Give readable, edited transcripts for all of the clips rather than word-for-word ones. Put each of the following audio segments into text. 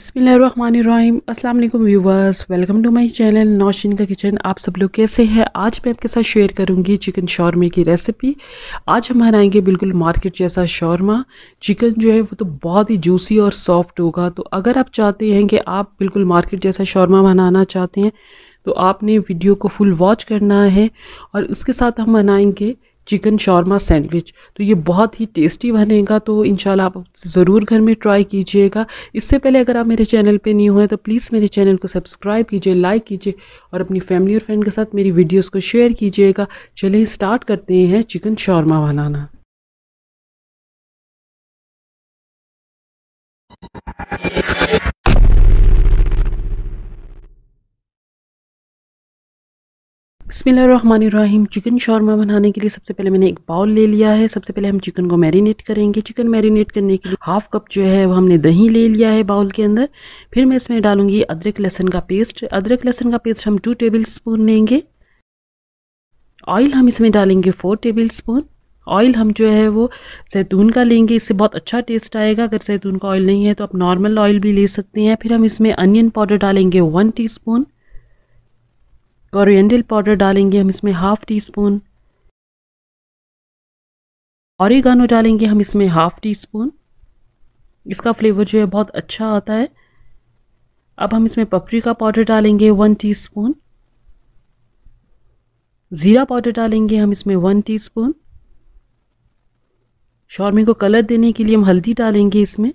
बिस्मिल्लाहिर्रहमानिर्रहीम। अस्सलाम वालेकुम viewers, welcome to my channel Nausheen का किचन। आप सब लोग कैसे हैं? आज मैं आपके साथ शेयर करूंगी चिकन शॉर्मे की रेसिपी। आज हम बनाएंगे बिल्कुल मार्केट जैसा शॉर्मा। चिकन जो है वो तो बहुत ही जूसी और सॉफ्ट होगा। तो अगर आप चाहते हैं कि आप बिल्कुल मार्केट जैसा शॉर्मा बनाना चाहते हैं तो आपने वीडियो को फुल वॉच करना है। और इसके साथ हम बनाएंगे चिकन शॉर्मा सैंडविच। तो ये बहुत ही टेस्टी बनेगा, तो इंशाल्लाह आप ज़रूर घर में ट्राई कीजिएगा। इससे पहले अगर आप मेरे चैनल पे न्यू हैं तो प्लीज़ मेरे चैनल को सब्सक्राइब कीजिए, लाइक कीजिए और अपनी फैमिली और फ्रेंड के साथ मेरी वीडियोस को शेयर कीजिएगा। चलिए स्टार्ट करते हैं चिकन शॉर्मा बनाना। बिस्मिल्लाहिर्रहमानिर्रहीम। चिकन शॉर्मा बनाने के लिए सबसे पहले मैंने एक बाउल ले लिया है। सबसे पहले हम चिकन को मैरिनेट करेंगे। चिकन मैरिनेट करने के लिए हाफ कप जो है वो हमने दही ले लिया है बाउल के अंदर। फिर मैं इसमें डालूंगी अदरक लहसुन का पेस्ट। अदरक लहसुन का पेस्ट हम 2 टेबल स्पून लेंगे। ऑयल हम इसमें डालेंगे 4 टेबल स्पून। ऑयल हम जो है वो जैतून का लेंगे, इससे बहुत अच्छा टेस्ट आएगा। अगर जैतून का ऑयल नहीं है तो आप नॉर्मल ऑयल भी ले सकते हैं। फिर हम इसमें अनियन पाउडर डालेंगे 1 टीस्पून। कोरिएंडर पाउडर डालेंगे हम इसमें हाफ टी स्पून। ऑरिगानो डालेंगे हम इसमें हाफ टी स्पून। इसका फ्लेवर जो है बहुत अच्छा आता है। अब हम इसमें पपरिका पाउडर डालेंगे 1 टीस्पून। ज़ीरा पाउडर डालेंगे हम इसमें 1 टीस्पून। शॉर्मे को कलर देने के लिए हम हल्दी डालेंगे इसमें।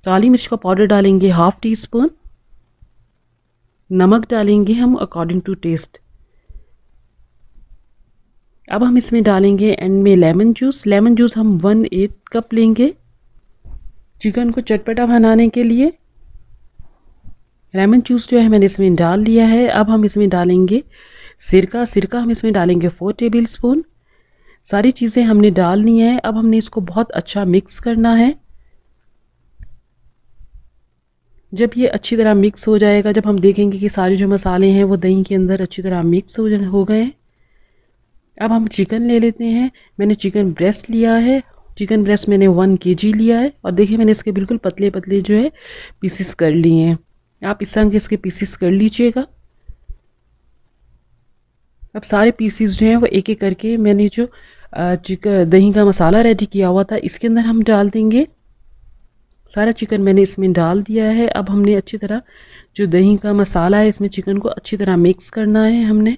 काली मिर्च का पाउडर डालेंगे हाफ टी स्पून। नमक डालेंगे हम अकॉर्डिंग टू टेस्ट। अब हम इसमें डालेंगे एंड में लेमन जूस। लेमन जूस हम 1/8 कप लेंगे चिकन को चटपटा बनाने के लिए। लेमन जूस जो है मैंने इसमें डाल लिया है। अब हम इसमें डालेंगे सिरका। सिरका हम इसमें डालेंगे 4 टेबल स्पून। सारी चीज़ें हमने डालनी है। अब हमने इसको बहुत अच्छा मिक्स करना है। जब ये अच्छी तरह मिक्स हो जाएगा, जब हम देखेंगे कि सारे जो मसाले हैं वो दही के अंदर अच्छी तरह मिक्स हो गए, अब हम चिकन ले लेते हैं। मैंने चिकन ब्रेस्ट लिया है। चिकन ब्रेस्ट मैंने 1 kg लिया है। और देखिए मैंने इसके बिल्कुल पतले पतले जो है पीसेस कर लिए हैं। आप इस तरह के इसके पीसेस कर लीजिएगा। अब सारे पीसेस जो हैं वो एक एक करके मैंने जो चिकन दही का मसाला रेडी किया हुआ था इसके अंदर हम डाल देंगे। सारा चिकन मैंने इसमें डाल दिया है। अब हमने अच्छी तरह जो दही का मसाला है इसमें चिकन को अच्छी तरह मिक्स करना है। हमने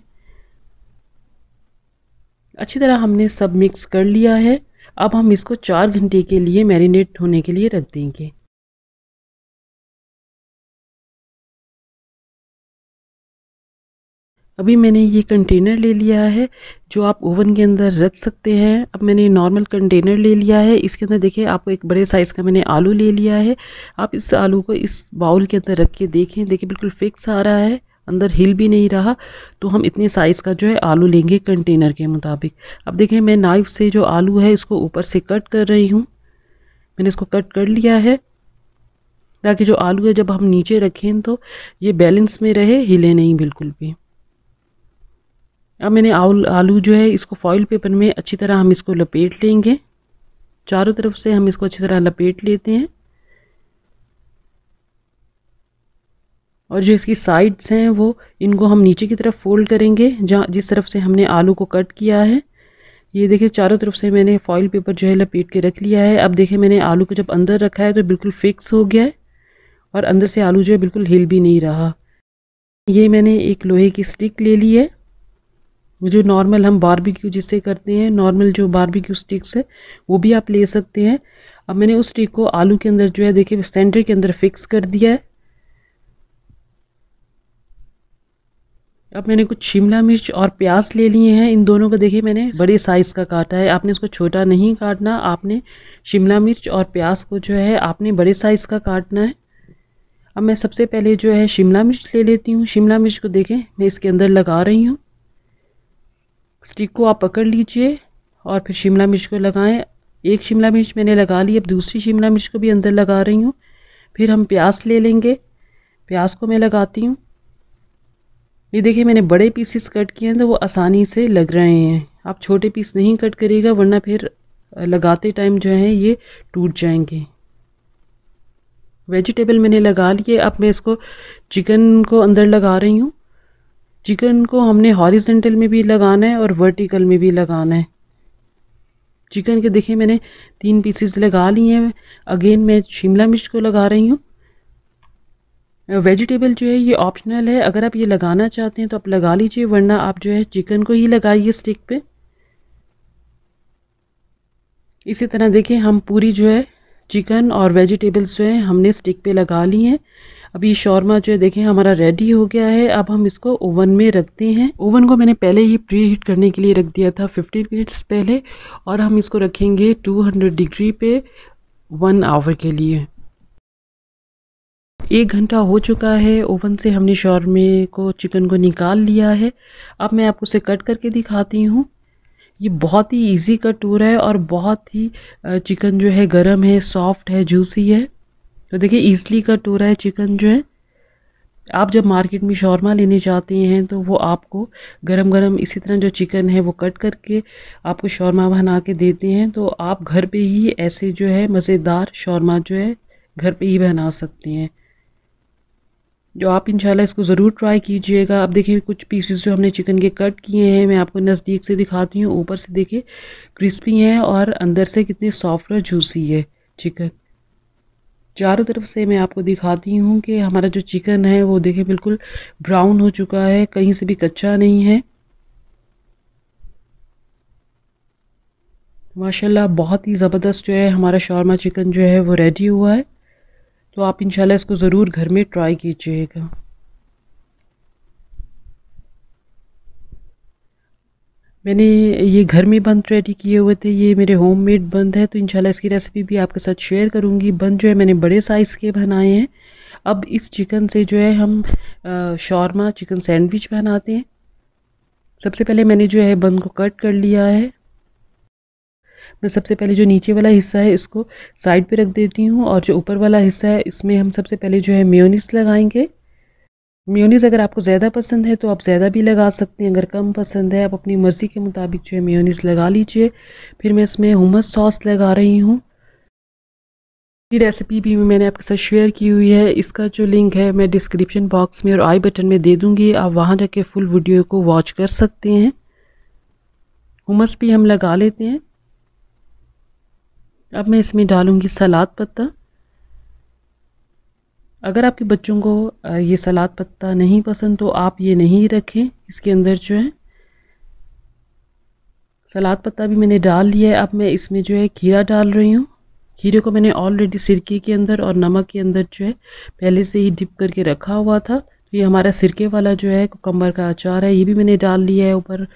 अच्छी तरह हमने सब मिक्स कर लिया है। अब हम इसको 4 घंटे के लिए मैरिनेट होने के लिए रख देंगे। अभी मैंने ये कंटेनर ले लिया है जो आप ओवन के अंदर रख सकते हैं। अब मैंने नॉर्मल कंटेनर ले लिया है। इसके अंदर देखिए आपको एक बड़े साइज़ का मैंने आलू ले लिया है। आप इस आलू को इस बाउल के अंदर रख के देखें। देखिए बिल्कुल फिक्स आ रहा है, अंदर हिल भी नहीं रहा। तो हम इतने साइज़ का जो है आलू लेंगे कंटेनर के मुताबिक। अब देखें मैं नाइफ से जो आलू है इसको ऊपर से कट कर रही हूँ। मैंने इसको कट कर लिया है ताकि जो आलू है जब हम नीचे रखें तो ये बैलेंस में रहे, हिले नहीं बिल्कुल भी। अब मैंने आलू जो है इसको फॉइल पेपर में अच्छी तरह हम इसको लपेट लेंगे। चारों तरफ से हम इसको अच्छी तरह लपेट लेते हैं। और जो इसकी साइड्स हैं वो इनको हम नीचे की तरफ फोल्ड करेंगे जहाँ जिस तरफ से हमने आलू को कट किया है। ये देखिए चारों तरफ से मैंने फॉइल पेपर जो है लपेट के रख लिया है। अब देखिए मैंने आलू को जब अंदर रखा है तो बिल्कुल फिक्स हो गया है और अंदर से आलू जो है बिल्कुल हिल भी नहीं रहा। ये मैंने एक लोहे की स्टिक ले ली है, जो नॉर्मल हम बारबेक्यू जिससे करते हैं, नॉर्मल जो बारबेक्यू स्टिक्स है वो भी आप ले सकते हैं। अब मैंने उस स्टिक को आलू के अंदर जो है देखिए सेंटर के अंदर फिक्स कर दिया है। अब मैंने कुछ शिमला मिर्च और प्याज ले लिए हैं। इन दोनों को देखिए मैंने बड़े साइज़ का काटा है। आपने इसको छोटा नहीं काटना। आपने शिमला मिर्च और प्याज को जो है आपने बड़े साइज़ का काटना है। अब मैं सबसे पहले जो है शिमला मिर्च ले लेती हूँ। शिमला मिर्च को देखें मैं इसके अंदर लगा रही हूँ। स्टिक को आप पकड़ लीजिए और फिर शिमला मिर्च को लगाएं। एक शिमला मिर्च मैंने लगा ली। अब दूसरी शिमला मिर्च को भी अंदर लगा रही हूँ। फिर हम प्याज ले लेंगे। प्याज को मैं लगाती हूँ। ये देखिए मैंने बड़े पीसेस कट किए हैं तो वो आसानी से लग रहे हैं। आप छोटे पीस नहीं कट करिएगा वरना फिर लगाते टाइम जो है ये टूट जाएंगे। वेजिटेबल मैंने लगा लिए। अब मैं इसको चिकन को अंदर लगा रही हूँ। चिकन को हमने हॉरिजेंटल में भी लगाना है और वर्टिकल में भी लगाना है। चिकन के देखिए मैंने 3 पीसेस लगा लिए हैं। अगेन मैं शिमला मिर्च को लगा रही हूँ। वेजिटेबल जो है ये ऑप्शनल है, अगर आप ये लगाना चाहते हैं तो आप लगा लीजिए, वरना आप जो है चिकन को ही लगाइए स्टिक पे। इसी तरह देखिए हम पूरी जो है चिकन और वेजिटेबल्स जो है हमने स्टिक पे लगा ली हैं। अभी शॉर्मा जो है देखें हमारा रेडी हो गया है। अब हम इसको ओवन में रखते हैं। ओवन को मैंने पहले ही प्री हीट करने के लिए रख दिया था 15 मिनट्स पहले, और हम इसको रखेंगे 200 डिग्री पे 1 आवर के लिए। 1 घंटा हो चुका है ओवन से, हमने शॉर्मे को चिकन को निकाल लिया है। अब मैं आपको उसे कट करके दिखाती हूँ। ये बहुत ही इजी कट हो रहा है और बहुत ही चिकन जो है गरम है, सॉफ्ट है, जूसी है। तो देखिए ईज़िली कट हो रहा है चिकन जो है। आप जब मार्केट में शॉर्मा लेने जाते हैं तो वो आपको गरम गरम इसी तरह जो चिकन है वो कट करके आपको शॉर्मा बना के देते हैं। तो आप घर पे ही ऐसे जो है मज़ेदार शॉर्मा जो है घर पे ही बना सकते हैं। जो आप इंशाल्लाह इसको ज़रूर ट्राई कीजिएगा। अब देखिए कुछ पीसेस जो हमने चिकन के कट किए हैं मैं आपको नज़दीक से दिखाती हूँ। ऊपर से देखिए क्रिस्पी हैं और अंदर से कितने सॉफ्ट और जूसी है चिकन। चारों तरफ से मैं आपको दिखाती हूँ कि हमारा जो चिकन है वो देखिए बिल्कुल ब्राउन हो चुका है, कहीं से भी कच्चा नहीं है। माशाल्लाह बहुत ही ज़बरदस्त जो है हमारा शॉर्मा चिकन जो है वो रेडी हुआ है। तो आप इंशाल्लाह इसको ज़रूर घर में ट्राई कीजिएगा। मैंने ये घर में बंद रेडी किए हुए थे, ये मेरे होममेड बंद है, तो इंशाल्लाह इसकी रेसिपी भी आपके साथ शेयर करूँगी। बंद जो है मैंने बड़े साइज़ के बनाए हैं। अब इस चिकन से जो है हम शॉर्मा चिकन सैंडविच बनाते हैं। सबसे पहले मैंने जो है बंद को कट कर लिया है। मैं सबसे पहले जो नीचे वाला हिस्सा है इसको साइड पे रख देती हूँ, और जो ऊपर वाला हिस्सा है इसमें हम सबसे पहले जो है मेयोनीज़ लगाएंगे। मेयोनीज़ अगर आपको ज़्यादा पसंद है तो आप ज़्यादा भी लगा सकते हैं, अगर कम पसंद है आप अपनी मर्ज़ी के मुताबिक जो है मेयोनीज़ लगा लीजिए। फिर मैं इसमें हुमस सॉस लगा रही हूँ। ये रेसिपी भी मैंने आपके साथ शेयर की हुई है, इसका जो लिंक है मैं डिस्क्रिप्शन बॉक्स में और आई बटन में दे दूँगी, आप वहाँ जाके फुल वीडियो को वॉच कर सकते हैं। हुमस भी हम लगा लेते हैं। अब मैं इसमें डालूँगी सलाद पत्ता। अगर आपके बच्चों को ये सलाद पत्ता नहीं पसंद तो आप ये नहीं रखें इसके अंदर जो है। सलाद पत्ता भी मैंने डाल लिया है। अब मैं इसमें जो है खीरा डाल रही हूँ। खीरे को मैंने ऑलरेडी सिरके के अंदर और नमक के अंदर जो है पहले से ही डिप करके रखा हुआ था। तो ये हमारा सिरके वाला जो है कुकम्बर का अचार है, ये भी मैंने डाल लिया है ऊपर।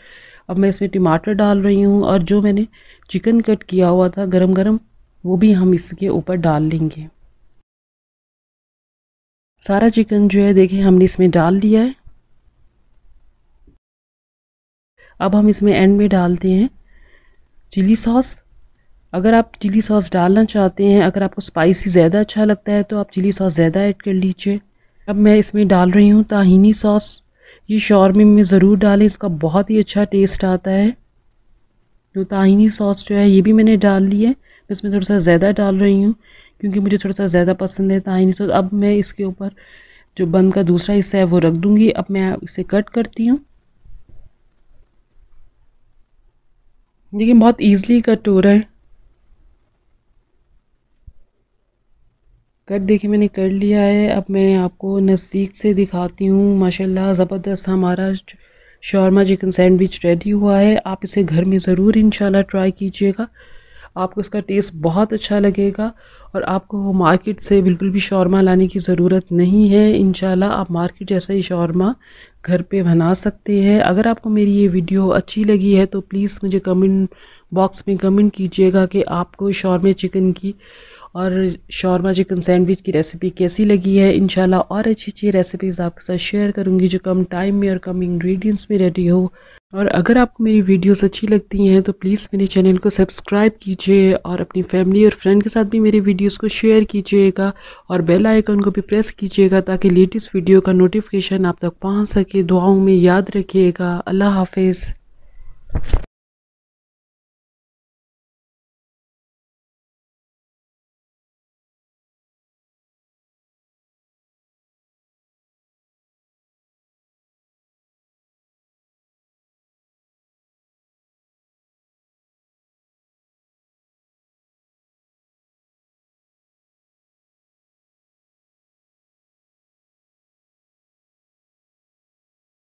अब मैं इसमें टमाटर डाल रही हूँ, और जो मैंने चिकन कट किया हुआ था गरम गरम वो भी हम इसके ऊपर डाल लेंगे। सारा चिकन जो है देखिए हमने इसमें डाल लिया है। अब हम इसमें एंड में डालते हैं चिली सॉस। अगर आप चिली सॉस डालना चाहते हैं, अगर आपको स्पाइसी ज़्यादा अच्छा लगता है तो आप चिली सॉस ज़्यादा ऐड कर लीजिए। अब मैं इसमें डाल रही हूँ ताहीनी सॉस। ये शॉर्मे में ज़रूर डालें, इसका बहुत ही अच्छा टेस्ट आता है। तो ताहीनी सॉस जो है ये भी मैंने डाल ली है। मैं इसमें थोड़ा सा ज़्यादा डाल रही हूँ क्योंकि मुझे थोड़ा सा ज़्यादा पसंद है ताहीनी सॉस। अब मैं इसके ऊपर जो बन का दूसरा हिस्सा है वो रख दूँगी। अब मैं इसे कट करती हूँ। देखिए बहुत ईज़िली कट हो रहा है। कट देखिए मैंने कर लिया है। अब मैं आपको नज़दीक से दिखाती हूँ। माशाल्लाह ज़बरदस्त हमारा शॉर्मा चिकन सैंडविच रेडी हुआ है। आप इसे घर में ज़रूर इंशाल्लाह ट्राई कीजिएगा, आपको इसका टेस्ट बहुत अच्छा लगेगा। और आपको मार्केट से बिल्कुल भी शॉर्मा लाने की ज़रूरत नहीं है। इंशाल्लाह आप मार्केट जैसा ही शॉर्मा घर पे बना सकते हैं। अगर आपको मेरी ये वीडियो अच्छी लगी है तो प्लीज़ मुझे कमेंट बॉक्स में कमेंट कीजिएगा कि आपको शॉर्मा चिकन की और शॉर्मा चिकन सैंडविच की रेसिपी कैसी लगी है। इंशाल्लाह और अच्छी अच्छी रेसिपीज़ आपके साथ शेयर करूँगी जो कम टाइम में और कम इंग्रेडिएंट्स में रेडी हो। और अगर आपको मेरी वीडियोस अच्छी लगती हैं तो प्लीज़ मेरे चैनल को सब्सक्राइब कीजिए और अपनी फैमिली और फ्रेंड के साथ भी मेरे वीडियोस को शेयर कीजिएगा, और बेल आइकन को भी प्रेस कीजिएगा ताकि लेटेस्ट वीडियो का नोटिफिकेशन आप तक पहुंच सके। दुआओं में याद रखिएगा। अल्लाह हाफिज़।